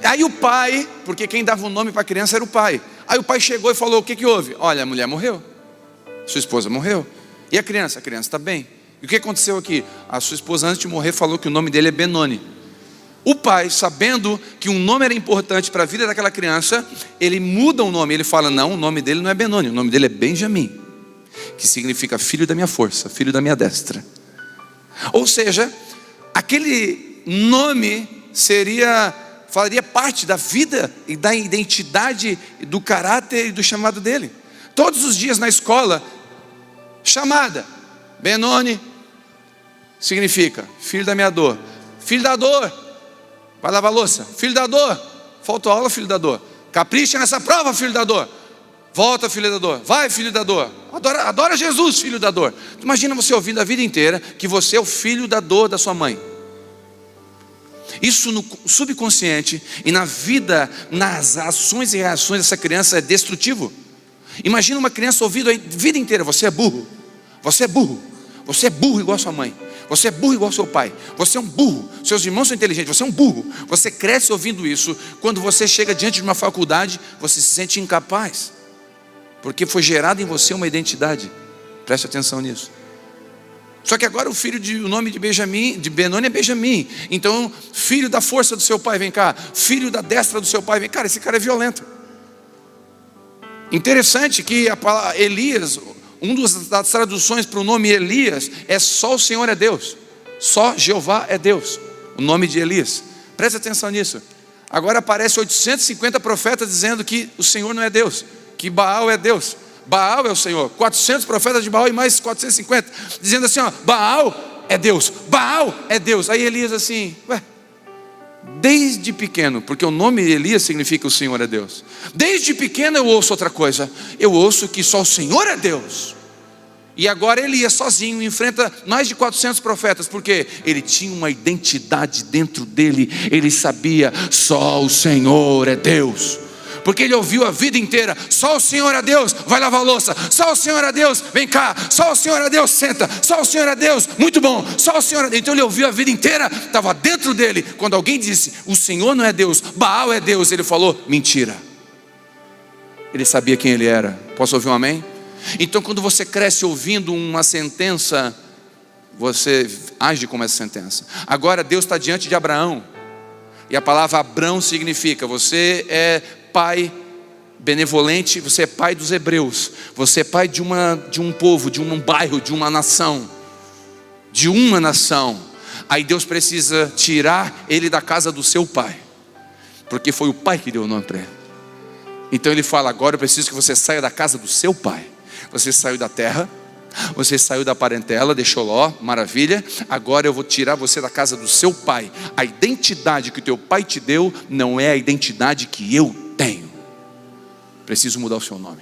S1: Aí o pai, porque quem dava o nome para a criança era o pai. Aí o pai chegou e falou: o que houve? Olha, a mulher morreu, sua esposa morreu. E a criança? A criança está bem. E o que aconteceu aqui? A sua esposa, antes de morrer, falou que o nome dele é Benoni. O pai, sabendo que um nome era importante para a vida daquela criança, ele muda o nome. Ele fala: não, o nome dele não é Benoni, o nome dele é Benjamim, que significa filho da minha força, filho da minha destra. Ou seja, aquele nome seria faria parte da vida e da identidade, do caráter e do chamado dele. Todos os dias na escola, chamada Benoni significa filho da minha dor. Filho da dor, vai lavar a louça. Filho da dor, faltou aula, filho da dor. Capricha nessa prova, filho da dor. Volta, filho da dor. Vai, filho da dor. Adora Jesus, filho da dor. Imagina você ouvindo a vida inteira que você é o filho da dor da sua mãe. Isso no subconsciente e na vida, nas ações e reações dessa criança é destrutivo. Imagina uma criança ouvindo a vida inteira: você é burro, você é burro, você é burro igual a sua mãe, você é burro igual ao seu pai, você é um burro, seus irmãos são inteligentes, você é um burro. Você cresce ouvindo isso. Quando você chega diante de uma faculdade, você se sente incapaz, porque foi gerada em você uma identidade. Preste atenção nisso. Só que agora o nome de Benoni é Benjamim. Então, filho da força do seu pai, vem cá. Filho da destra do seu pai, vem cá. Esse cara é violento. Interessante que a palavra Elias, das traduções para o nome Elias é só o Senhor é Deus. Só Jeová é Deus. O nome de Elias. Preste atenção nisso. Agora aparece 850 profetas dizendo que o Senhor não é Deus, que Baal é Deus. Baal é o Senhor. 400 profetas de Baal e mais 450 dizendo assim, ó, Baal é Deus, Baal é Deus. Aí Elias assim, desde pequeno, porque o nome Elias significa o Senhor é Deus. Desde pequeno eu ouço outra coisa. Eu ouço que só o Senhor é Deus. E agora Elias sozinho enfrenta mais de 400 profetas, porque ele tinha uma identidade dentro dele. Ele sabia, só o Senhor é Deus. Porque ele ouviu a vida inteira, só o Senhor é Deus, vai lavar a louça. Só o Senhor é Deus, vem cá. Só o Senhor é Deus, senta. Só o Senhor é Deus, muito bom. Só o Senhor é Deus. Então ele ouviu a vida inteira, estava dentro dele. Quando alguém disse, o Senhor não é Deus, Baal é Deus, ele falou, mentira. Ele sabia quem ele era. Posso ouvir um amém? Então quando você cresce ouvindo uma sentença, você age como essa sentença. Agora Deus está diante de Abraão. E a palavra Abrão significa, você é pai benevolente, você é pai dos hebreus, você é pai de um povo, de um bairro, de uma nação. Aí Deus precisa tirar ele da casa do seu pai, porque foi o pai que deu o nome para ele. Então ele fala, agora eu preciso que você saia da casa do seu pai. Você saiu da terra, você saiu da parentela, deixou Ló, maravilha. Agora eu vou tirar você da casa do seu pai. A identidade que o teu pai te deu não é a identidade que eu tenho. Preciso mudar o seu nome.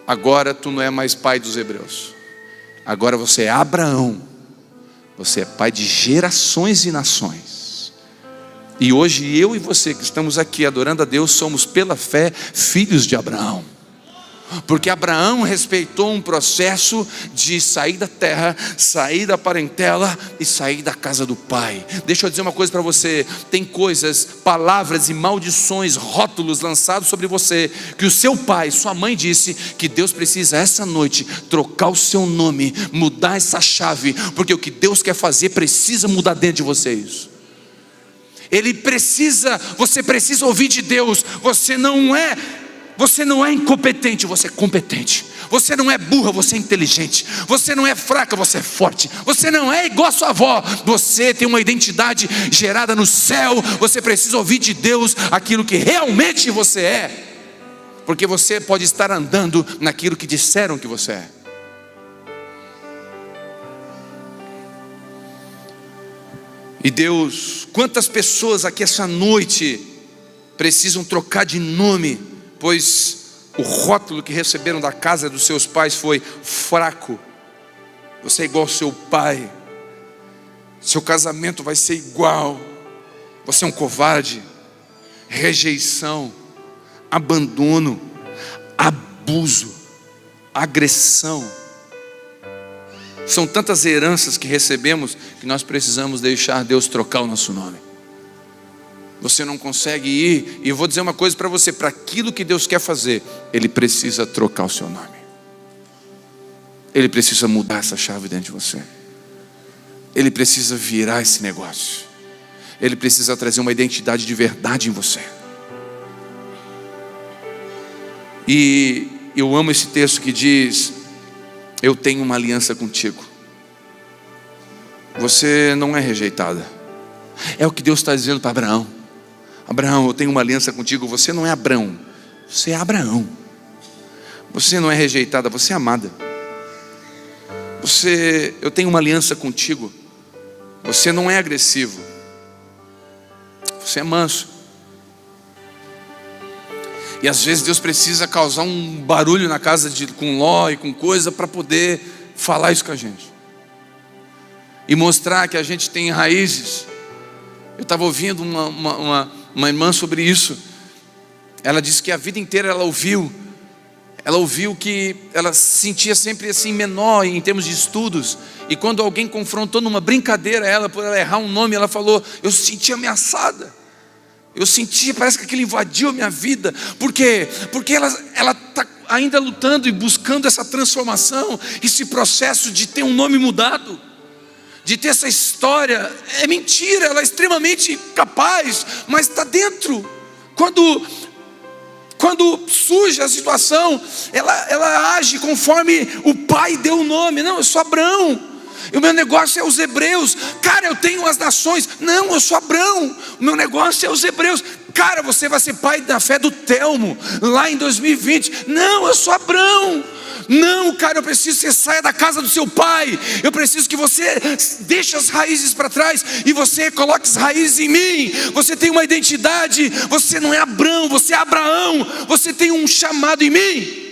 S1: Agora tu não é mais pai dos hebreus. Agora você é Abraão. Você é pai de gerações e nações. E hoje eu e você que estamos aqui adorando a Deus, somos pela fé filhos de Abraão. Porque Abraão respeitou um processo de sair da terra, sair da parentela e sair da casa do pai. Deixa eu dizer uma coisa para você. Tem coisas, palavras e maldições, rótulos lançados sobre você, que o seu pai, sua mãe disse que Deus precisa essa noite trocar o seu nome, mudar essa chave, porque o que Deus quer fazer precisa mudar dentro de vocês. Você precisa ouvir de Deus. Você não é incompetente, você é competente. Você não é burra, você é inteligente. Você não é fraca, você é forte. Você não é igual a sua avó. Você tem uma identidade gerada no céu. Você precisa ouvir de Deus aquilo que realmente você é, porque você pode estar andando naquilo que disseram que você é. E Deus, quantas pessoas aqui essa noite precisam trocar de nome, pois o rótulo que receberam da casa dos seus pais foi fraco. Você é igual ao seu pai. Seu casamento vai ser igual. Você é um covarde. Rejeição, abandono, abuso, agressão. São tantas heranças que recebemos que nós precisamos deixar Deus trocar o nosso nome. Você não consegue ir, e eu vou dizer uma coisa para você: para aquilo que Deus quer fazer, Ele precisa trocar o seu nome. Ele precisa mudar essa chave dentro de você. Ele precisa virar esse negócio. Ele precisa trazer uma identidade de verdade em você. E eu amo esse texto que diz: eu tenho uma aliança contigo. Você não é rejeitada. É o que Deus está dizendo para Abraão. Abraão, eu tenho uma aliança contigo. Você não é Abrão, você é Abraão. Você não é rejeitada, você é amada. Eu tenho uma aliança contigo. Você não é agressivo, você é manso. E às vezes Deus precisa causar um barulho na casa com Ló e com coisa para poder falar isso com a gente e mostrar que a gente tem raízes. Eu estava ouvindo uma irmã sobre isso. Ela disse que a vida inteira ela ouviu que ela se sentia sempre assim menor em termos de estudos, e quando alguém confrontou numa brincadeira ela, por ela errar um nome, ela falou: eu se sentia ameaçada, eu sentia, parece que aquilo invadiu a minha vida. Por quê? Porque ela está ainda lutando e buscando essa transformação, esse processo de ter um nome mudado, de ter essa história. É mentira, ela é extremamente capaz, mas está dentro. Quando surge a situação, ela age conforme o pai deu o nome. Não, eu sou Abrão, o meu negócio é os hebreus. Cara, eu tenho as nações. Não, eu sou Abrão, o meu negócio é os hebreus. Cara, você vai ser pai da fé do Telmo lá em 2020. Não, eu sou Abrão. Não, cara, eu preciso que você saia da casa do seu pai. Eu preciso que você deixe as raízes para trás e você coloque as raízes em mim. Você tem uma identidade. Você não é Abrão, você é Abraão. Você tem um chamado em mim.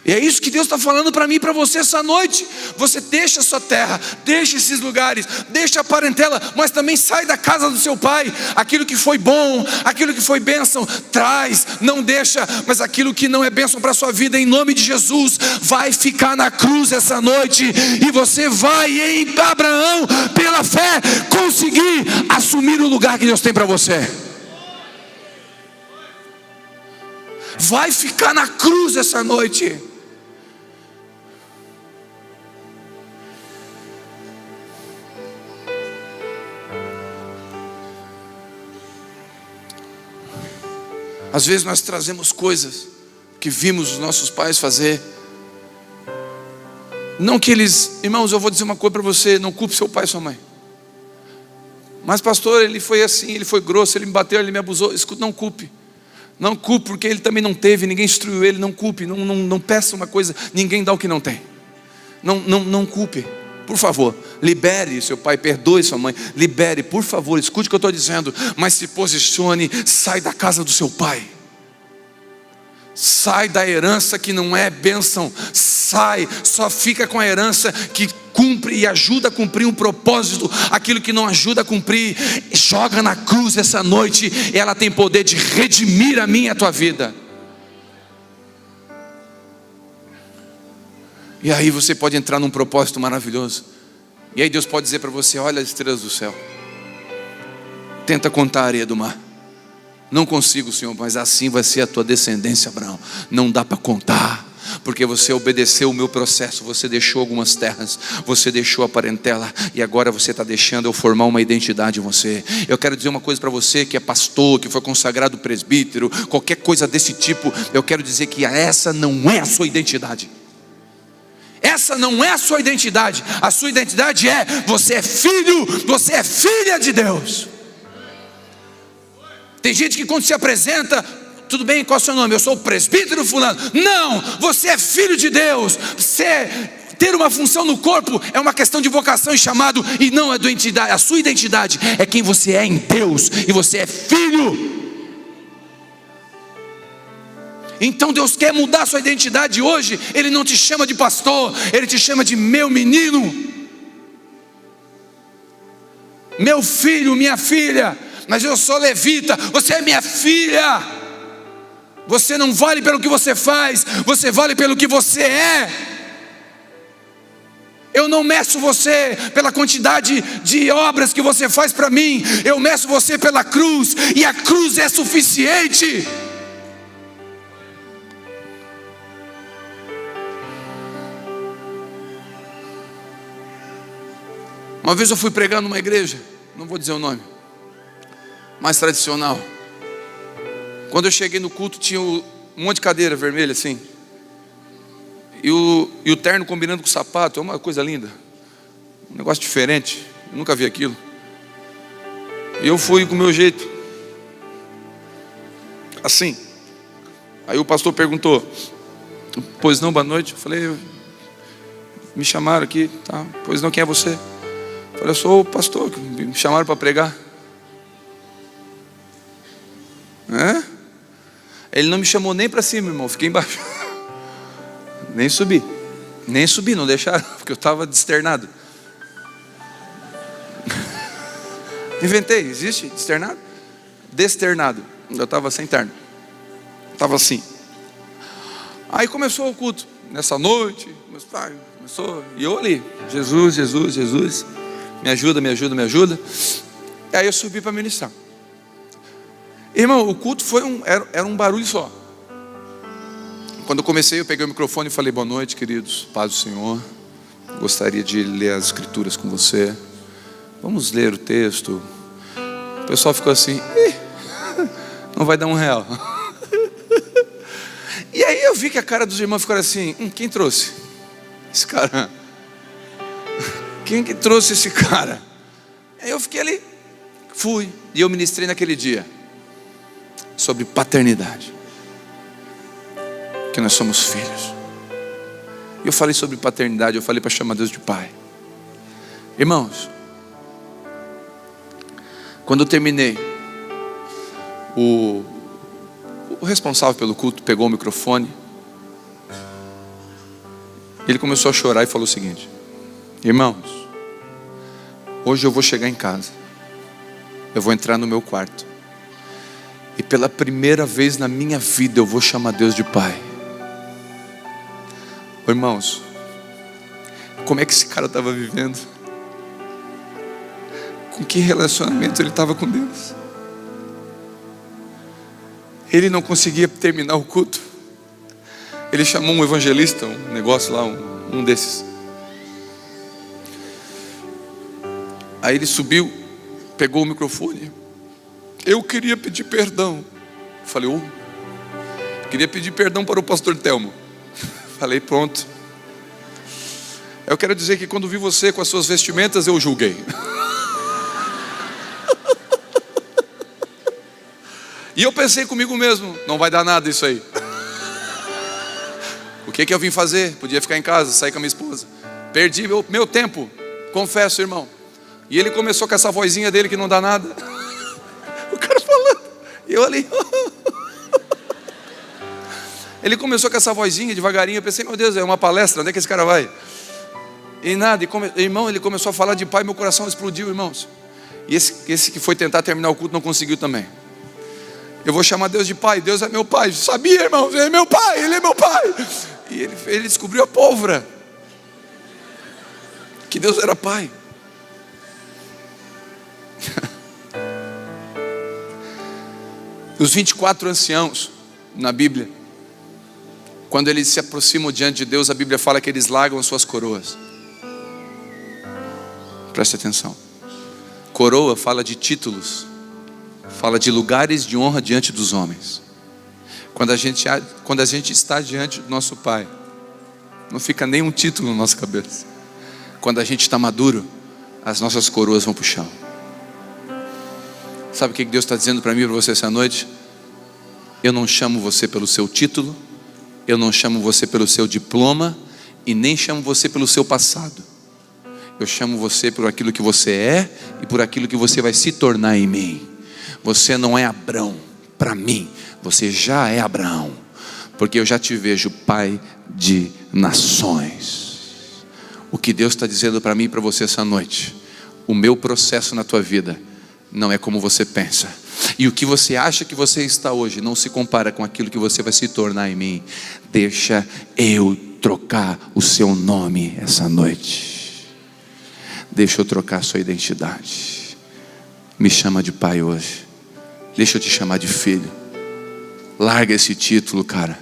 S1: E é isso que Deus está falando para mim e para você essa noite. Você deixa a sua terra, deixa esses lugares, deixa a parentela, mas também sai da casa do seu pai. Aquilo que foi bom, aquilo que foi bênção, traz, não deixa. Mas aquilo que não é bênção para a sua vida, em nome de Jesus, vai ficar na cruz essa noite. E você vai, em Abraão, pela fé, conseguir assumir o lugar que Deus tem para você. Vai ficar na cruz essa noite. Às vezes nós trazemos coisas que vimos os nossos pais fazer. Não que eles, irmãos, eu vou dizer uma coisa para você: não culpe seu pai e sua mãe. Mas pastor, ele foi assim, ele foi grosso, ele me bateu, ele me abusou. Escuta, não culpe. Não culpe, porque ele também não teve, ninguém instruiu ele. Não culpe, não peça uma coisa, ninguém dá o que não tem. Não culpe. Por favor, libere seu pai, perdoe sua mãe, libere, por favor, escute o que eu estou dizendo, mas se posicione, sai da casa do seu pai, sai da herança que não é bênção, sai, só fica com a herança que cumpre e ajuda a cumprir um propósito. Aquilo que não ajuda a cumprir, joga na cruz essa noite, ela tem poder de redimir a minha e a tua vida. E aí você pode entrar num propósito maravilhoso. E aí Deus pode dizer para você: olha as estrelas do céu, tenta contar a areia do mar. Não consigo, Senhor, mas assim vai ser a tua descendência, Abraão. Não dá para contar, porque você obedeceu o meu processo. Você deixou algumas terras, você deixou a parentela, e agora você está deixando eu formar uma identidade em você. Eu quero dizer uma coisa para você que é pastor, que foi consagrado presbítero, qualquer coisa desse tipo. Eu quero dizer que essa não é a sua identidade. Essa não é a sua identidade. A sua identidade é: você é filho, você é filha de Deus. Tem gente que quando se apresenta: tudo bem, qual é o seu nome? Eu sou o presbítero fulano. Não, você é filho de Deus. Você ter uma função no corpo é uma questão de vocação e chamado, e não é da identidade. A sua identidade é quem você é em Deus, e você é filho. Então Deus quer mudar a sua identidade hoje. Ele não te chama de pastor, Ele te chama de meu menino, meu filho, minha filha. Mas eu sou levita, você é minha filha. Você não vale pelo que você faz, você vale pelo que você é. Eu não meço você pela quantidade de obras que você faz para mim. Eu meço você pela cruz, e a cruz é suficiente. Uma vez eu fui pregar numa igreja, não vou dizer o nome, mais tradicional. Quando eu cheguei no culto, tinha um monte de cadeira vermelha assim, e o terno combinando com o sapato. É uma coisa linda, um negócio diferente, eu nunca vi aquilo. E eu fui com o meu jeito, assim. Aí o pastor perguntou: pois não, boa noite. Eu falei: me chamaram aqui, tá? Pois não, quem é você? Eu falei: eu sou o pastor, que me chamaram para pregar. Ele não me chamou nem para cima, irmão, fiquei embaixo. Nem subi, não deixaram, porque eu estava desternado. Inventei, existe desternado? Desternado, eu estava sem terno, estava assim. Aí começou o culto, nessa noite, começou, e eu ali, Jesus, Jesus, Jesus, me ajuda, me ajuda, me ajuda. E aí eu subi para ministrar. Irmão, o culto era um barulho só. Quando eu comecei, eu peguei o microfone e falei: boa noite, queridos, paz do Senhor. Gostaria de ler as escrituras com você. Vamos ler o texto. O pessoal ficou assim: não vai dar R$1. E aí eu vi que a cara dos irmãos ficou assim: quem trouxe esse cara? Quem que trouxe esse cara? Aí eu fiquei ali, fui, e eu ministrei naquele dia sobre paternidade, que nós somos filhos. E eu falei sobre paternidade, eu falei para chamar Deus de Pai. Irmãos, quando eu terminei, o responsável pelo culto pegou o microfone, ele começou a chorar e falou o seguinte: irmãos, hoje eu vou chegar em casa, eu vou entrar no meu quarto, e pela primeira vez na minha vida eu vou chamar Deus de Pai. Irmãos, como é que esse cara estava vivendo? Com que relacionamento ele estava com Deus? Ele não conseguia terminar o culto. Ele chamou um evangelista, um negócio lá, um desses. Aí ele subiu, pegou o microfone. Eu queria pedir perdão. Falei: queria pedir perdão para o pastor Telmo. Falei: pronto. Eu quero dizer que quando vi você com as suas vestimentas, eu julguei. E eu pensei comigo mesmo: não vai dar nada isso aí. O que eu vim fazer? Podia ficar em casa, sair com a minha esposa. Perdi meu tempo, confesso, irmão. E ele começou com essa vozinha dele que não dá nada. O cara falando, e eu ali. Ele começou com essa vozinha devagarinho. Eu pensei: meu Deus, é uma palestra, onde é que esse cara vai? E nada, irmão, ele começou a falar de Pai, meu coração explodiu, irmãos. E esse que foi tentar terminar o culto não conseguiu também. Eu vou chamar Deus de Pai, Deus é meu Pai. Sabia, irmãos, ele é meu Pai, Ele é meu Pai. E ele descobriu a pólvora, que Deus era Pai. Os 24 anciãos na Bíblia, quando eles se aproximam diante de Deus, a Bíblia fala que eles largam as suas coroas. Preste atenção. Coroa fala de títulos, fala de lugares de honra diante dos homens. Quando a gente está diante do nosso Pai, não fica nenhum título na nossa cabeça. Quando a gente está maduro, as nossas coroas vão para o chão. Sabe o que Deus está dizendo para mim e para você essa noite? Eu não chamo você pelo seu título, eu não chamo você pelo seu diploma, e nem chamo você pelo seu passado. Eu chamo você por aquilo que você é e por aquilo que você vai se tornar em mim. Você não é Abrão para mim, você já é Abraão, porque eu já te vejo pai de nações. O que Deus está dizendo para mim e para você essa noite: o meu processo na tua vida não é como você pensa, e o que você acha que você está hoje não se compara com aquilo que você vai se tornar em mim. Deixa eu trocar o seu nome essa noite, deixa eu trocar a sua identidade. Me chama de pai hoje, deixa eu te chamar de filho. Larga esse título, cara.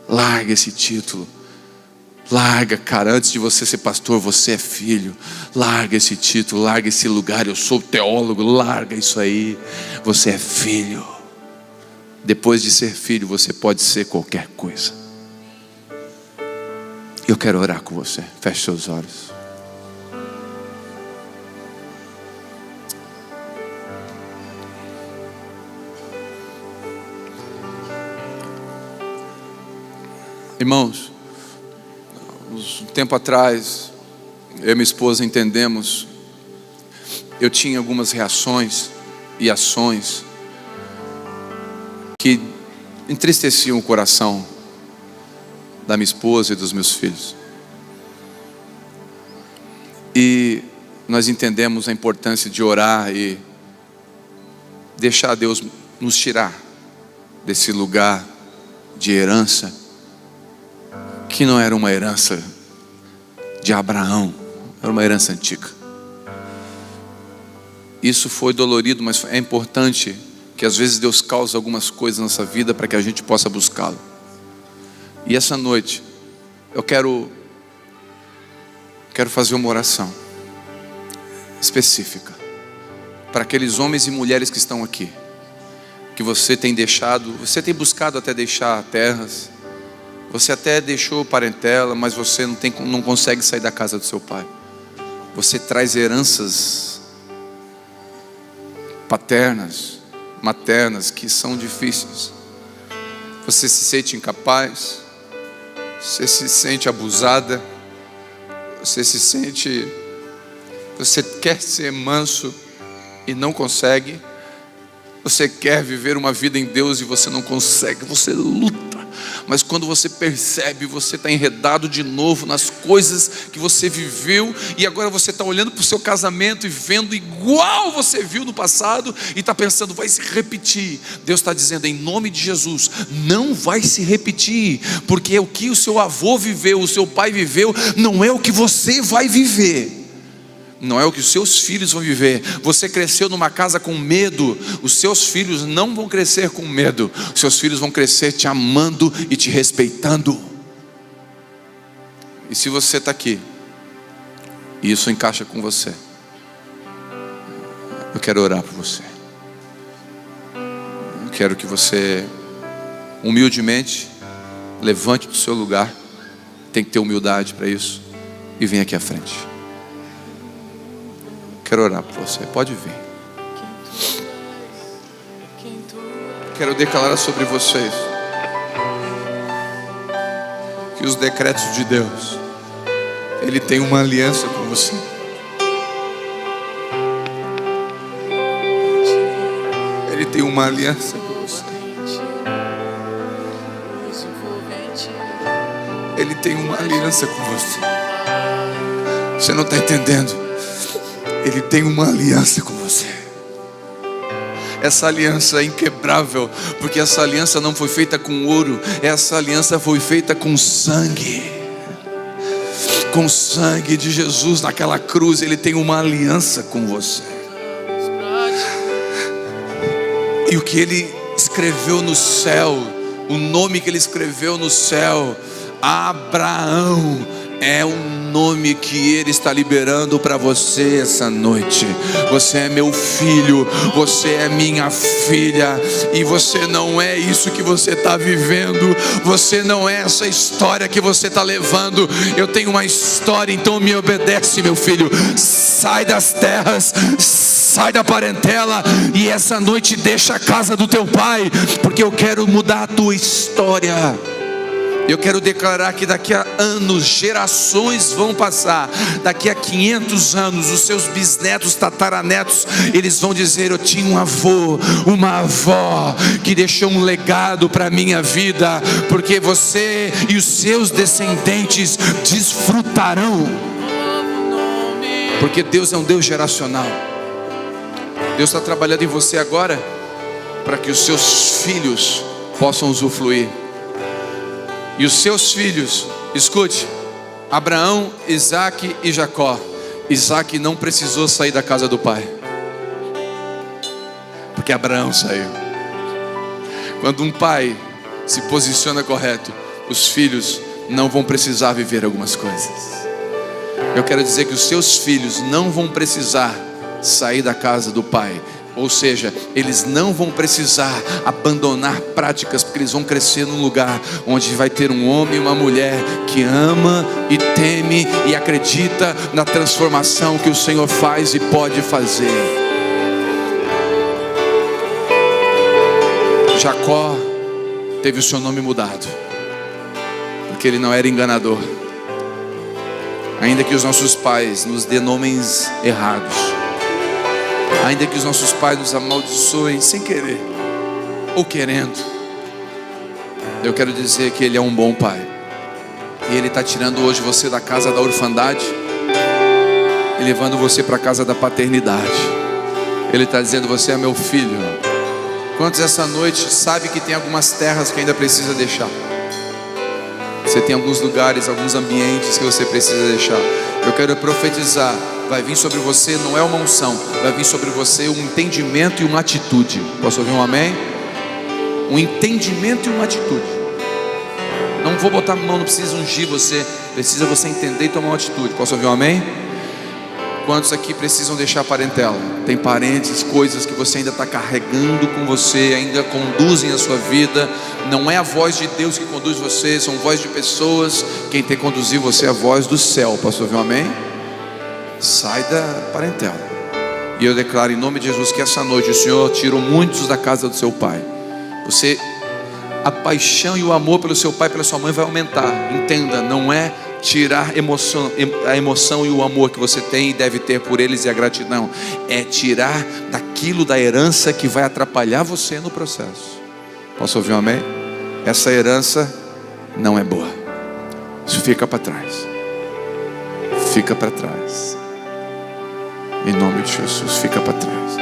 S1: Larga esse título. Larga, cara, antes de você ser pastor, você é filho. Larga esse título, larga esse lugar, eu sou teólogo. Larga isso aí, você é filho. Depois de ser filho, você pode ser qualquer coisa. Eu quero orar com você. Feche seus olhos. Irmãos, um tempo atrás, eu e minha esposa entendemos, eu tinha algumas reações e ações que entristeciam o coração da minha esposa e dos meus filhos. E nós entendemos a importância de orar e deixar Deus nos tirar desse lugar de herança, que não era uma herança de Abraão, era uma herança antiga. Isso foi dolorido, mas é importante que às vezes Deus causa algumas coisas na nossa vida para que a gente possa buscá-lo. E essa noite eu quero fazer uma oração específica para aqueles homens e mulheres que estão aqui, que você tem deixado, você tem buscado até deixar terras, você até deixou parentela, mas você não consegue sair da casa do seu pai. Você traz heranças paternas, maternas, que são difíceis. Você se sente incapaz, você se sente abusada, você quer ser manso e não consegue. Você quer viver uma vida em Deus e você não consegue, você luta. Mas quando você percebe, você está enredado de novo nas coisas que você viveu, e agora você está olhando para o seu casamento e vendo igual você viu no passado, e está pensando, vai se repetir. Deus está dizendo, em nome de Jesus, não vai se repetir, porque o que o seu avô viveu, o seu pai viveu, não é o que você vai viver. Não é o que os seus filhos vão viver. Você cresceu numa casa com medo, os seus filhos não vão crescer com medo. Os seus filhos vão crescer te amando e te respeitando. E se você está aqui e isso encaixa com você, eu quero orar por você. Eu quero que você humildemente levante do seu lugar. Tem que ter humildade para isso. E venha aqui à frente. Quero orar por você, pode vir. Quero declarar sobre vocês que os decretos de Deus, Ele tem uma aliança com você. Ele tem uma aliança com você. Ele tem uma aliança com você. Você não está entendendo? Ele tem uma aliança com você. Essa aliança é inquebrável, porque essa aliança não foi feita com ouro, essa aliança foi feita com sangue. Com o sangue de Jesus naquela cruz. Ele tem uma aliança com você. E o que Ele escreveu no céu, o nome que Ele escreveu no céu, Abraão, é um nome que Ele está liberando para você essa noite. Você é meu filho, você é minha filha, e você não é isso que você está vivendo, você não é essa história que você está levando. Eu tenho uma história, então me obedece, meu filho. Sai das terras, sai da parentela, e essa noite deixa a casa do teu pai, porque eu quero mudar a tua história. Eu quero declarar que daqui a anos, gerações vão passar. Daqui a 500 anos, os seus bisnetos, tataranetos, eles vão dizer: eu tinha um avô, uma avó que deixou um legado para a minha vida, porque você e os seus descendentes desfrutarão. Porque Deus é um Deus geracional. Deus está trabalhando em você agora para que os seus filhos possam usufruir. E os seus filhos, escute, Abraão, Isaac e Jacó. Isaac não precisou sair da casa do pai, porque Abraão saiu. Quando um pai se posiciona correto, os filhos não vão precisar viver algumas coisas. Eu quero dizer que os seus filhos não vão precisar sair da casa do pai. Ou seja, eles não vão precisar abandonar práticas, porque eles vão crescer num lugar onde vai ter um homem e uma mulher que ama e teme e acredita na transformação que o Senhor faz e pode fazer. Jacó teve o seu nome mudado, porque Ele não era enganador. Ainda que os nossos pais nos dê nomes errados, ainda que os nossos pais nos amaldiçoem sem querer ou querendo, eu quero dizer que Ele é um bom Pai. E Ele está tirando hoje você da casa da orfandade e levando você para a casa da paternidade. Ele está dizendo: você é meu filho. Quantos essa noite sabe que tem algumas terras que ainda precisa deixar? Você tem alguns lugares, alguns ambientes que você precisa deixar. Eu quero profetizar: vai vir sobre você, não é uma unção, vai vir sobre você um entendimento e uma atitude. Posso ouvir um amém? Um entendimento e uma atitude. Não vou botar a mão, não precisa ungir você, precisa você entender e tomar uma atitude. Posso ouvir um amém? Quantos aqui precisam deixar parentela? Tem parentes, coisas que você ainda está carregando com você, ainda conduzem a sua vida. Não é a voz de Deus que conduz você, são voz de pessoas. Quem tem que conduzir você é a voz do céu. Posso ouvir um amém? Sai da parentela. E eu declaro em nome de Jesus que essa noite o Senhor tirou muitos da casa do seu pai. A paixão e o amor pelo seu pai e pela sua mãe vai aumentar. Entenda, não é tirar a emoção e o amor que você tem e deve ter por eles e a gratidão. É tirar daquilo da herança que vai atrapalhar você no processo. Posso ouvir um amém? Essa herança não é boa. Isso fica para trás. Fica para trás. Em nome de Jesus, fica para trás.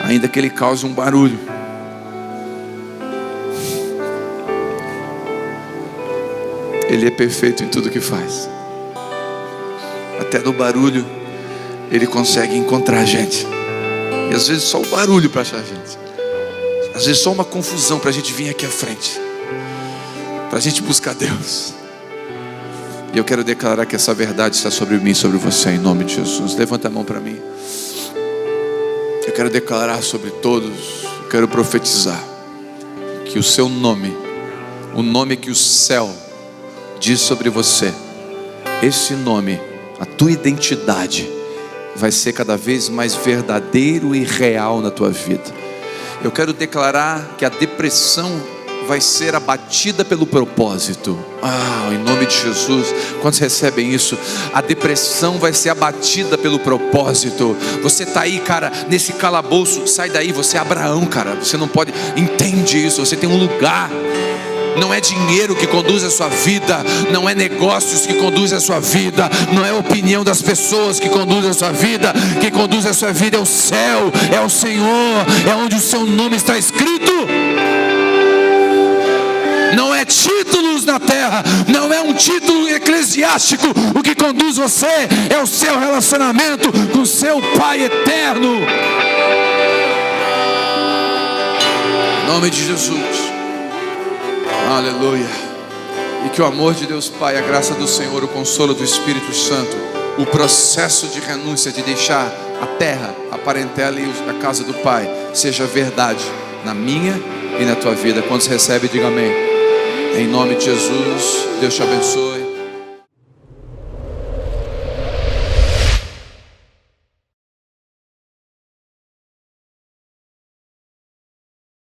S1: Ainda que ele cause um barulho, Ele é perfeito em tudo que faz. Até no barulho Ele consegue encontrar a gente. E às vezes só o barulho para achar a gente. Às vezes só uma confusão para a gente vir aqui à frente, para a gente buscar Deus. E eu quero declarar que essa verdade está sobre mim, sobre você, em nome de Jesus. Levanta a mão para mim. Eu quero declarar sobre todos, eu quero profetizar que o seu nome, o nome que o céu diz sobre você, esse nome, a tua identidade vai ser cada vez mais verdadeiro e real na tua vida. Eu quero declarar que a depressão vai ser abatida pelo propósito. Em nome de Jesus. Quantos recebem isso? A depressão vai ser abatida pelo propósito. Você está aí, cara, nesse calabouço. Sai daí, você é Abraão, cara. Você não pode, entende isso. Você tem um lugar. Não é dinheiro que conduz a sua vida, não é negócios que conduz a sua vida, não é a opinião das pessoas que conduz a sua vida. Quem conduz a sua vida é o céu, é o Senhor, é onde o seu nome está escrito. Não é títulos na terra, não é um título eclesiástico. O que conduz você é o seu relacionamento com o seu Pai eterno. Em nome de Jesus. Aleluia. E que o amor de Deus Pai, a graça do Senhor, o consolo do Espírito Santo, o processo de renúncia, de deixar a terra, a parentela e a casa do Pai, seja verdade na minha e na tua vida. Quando você recebe, diga amém. Em nome de Jesus, Deus te abençoe.